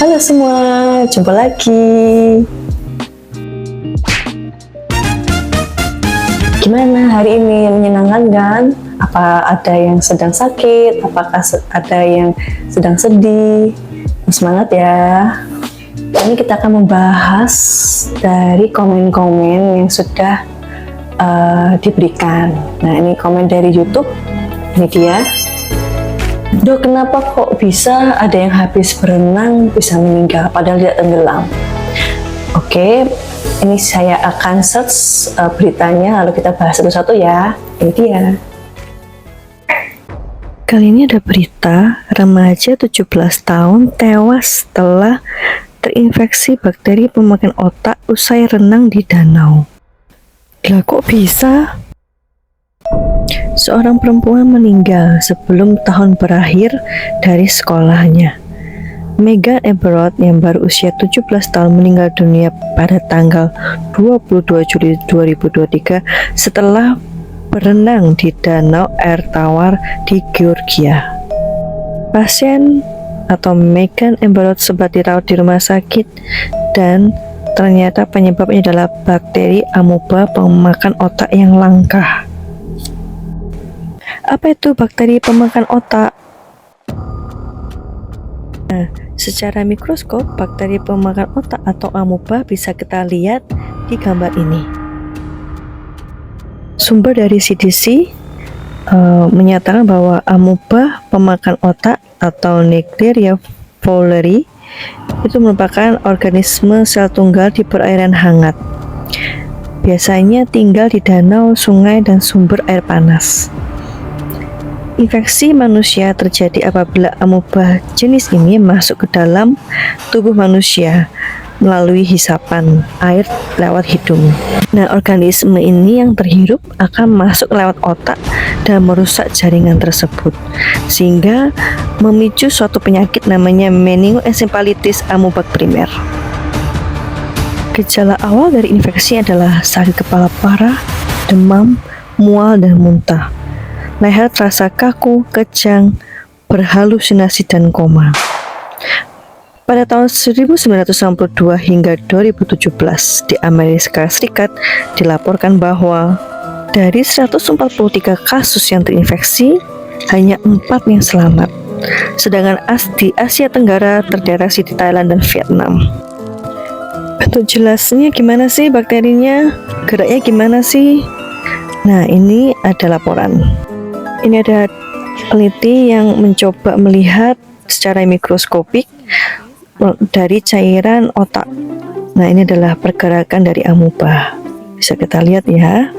Halo semua, jumpa lagi. Gimana hari ini, menyenangkan kan? Apa ada yang sedang sakit? Apakah ada yang sedang sedih? Semangat ya. Ini kita akan membahas dari komen-komen yang sudah diberikan. Nah, ini komen dari YouTube. Ini dia. Dok, kenapa kok bisa ada yang habis berenang bisa meninggal padahal tidak tenggelam? Oke, ini saya akan search beritanya lalu kita bahas satu-satu ya. Ini dia. Kali ini ada berita remaja 17 tahun tewas setelah terinfeksi bakteri pemakan otak usai renang di danau. Lah kok bisa? Seorang perempuan meninggal sebelum tahun berakhir dari sekolahnya. Megan Eberhard yang baru usia 17 tahun meninggal dunia pada tanggal 22 Juli 2023 setelah berenang di danau air tawar di Georgia. Pasien atau Megan Eberhard sempat dirawat di rumah sakit dan ternyata penyebabnya adalah bakteri amoeba pemakan otak yang langka. Apa itu bakteri pemakan otak? Nah, secara mikroskop, bakteri pemakan otak atau amoeba bisa kita lihat di gambar ini. Sumber dari CDC menyatakan bahwa amoeba pemakan otak atau Naegleria fowleri itu merupakan organisme sel tunggal di perairan hangat. Biasanya tinggal di danau, sungai, dan sumber air panas. Infeksi manusia terjadi apabila amoeba jenis ini masuk ke dalam tubuh manusia melalui hisapan air lewat hidung. Nah, organisme ini yang terhirup akan masuk lewat otak dan merusak jaringan tersebut, sehingga memicu suatu penyakit namanya meningoencephalitis amoebak primer. Gejala awal dari infeksi adalah sakit kepala parah, demam, mual, dan muntah. Leher terasa kaku, kejang, berhalusinasi, dan koma. Pada tahun 1992 hingga 2017 di Amerika Serikat dilaporkan bahwa dari 143 kasus yang terinfeksi, hanya 4 yang selamat. Sedangkan di Asia Tenggara terdeteksi di Thailand dan Vietnam. Untuk jelasnya gimana sih bakterinya? Geraknya gimana sih? Nah, ini ada laporan. Ini ada peneliti yang mencoba melihat secara mikroskopik dari cairan otak. Nah, ini adalah pergerakan dari amoeba. Bisa kita lihat ya.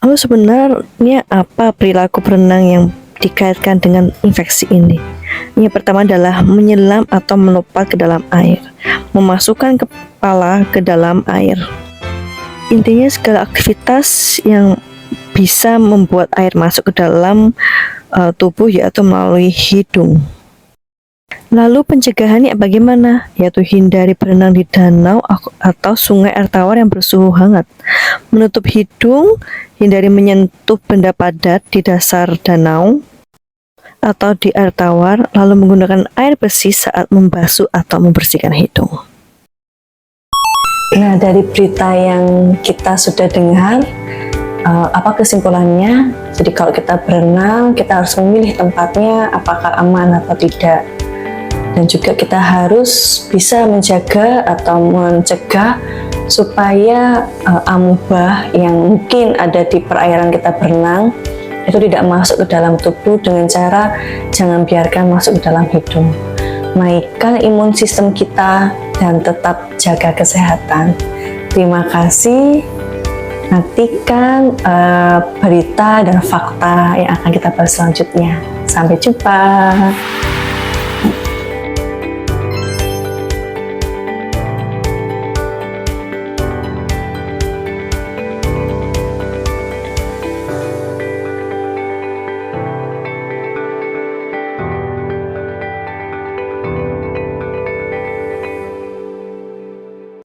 Lalu sebenarnya apa perilaku berenang yang dikaitkan dengan infeksi ini? Yang pertama adalah menyelam atau melompat ke dalam air, memasukkan kepala ke dalam air. Intinya segala aktivitas yang bisa membuat air masuk ke dalam tubuh yaitu melalui hidung. Lalu pencegahannya bagaimana? Yaitu hindari berenang di danau atau sungai air tawar yang bersuhu hangat. Menutup hidung, hindari menyentuh benda padat di dasar danau atau di air tawar, lalu menggunakan air bersih saat membasuh atau membersihkan hidung. Nah, dari berita yang kita sudah dengar, apa kesimpulannya? Jadi kalau kita berenang, kita harus memilih tempatnya, apakah aman atau tidak. Dan juga kita harus bisa menjaga atau mencegah supaya amoeba yang mungkin ada di perairan kita berenang itu tidak masuk ke dalam tubuh dengan cara jangan biarkan masuk ke dalam hidung. Naikkan imun sistem kita dan tetap jaga kesehatan. Terima kasih. Nantikan berita dan fakta yang akan kita bahas selanjutnya. Sampai jumpa.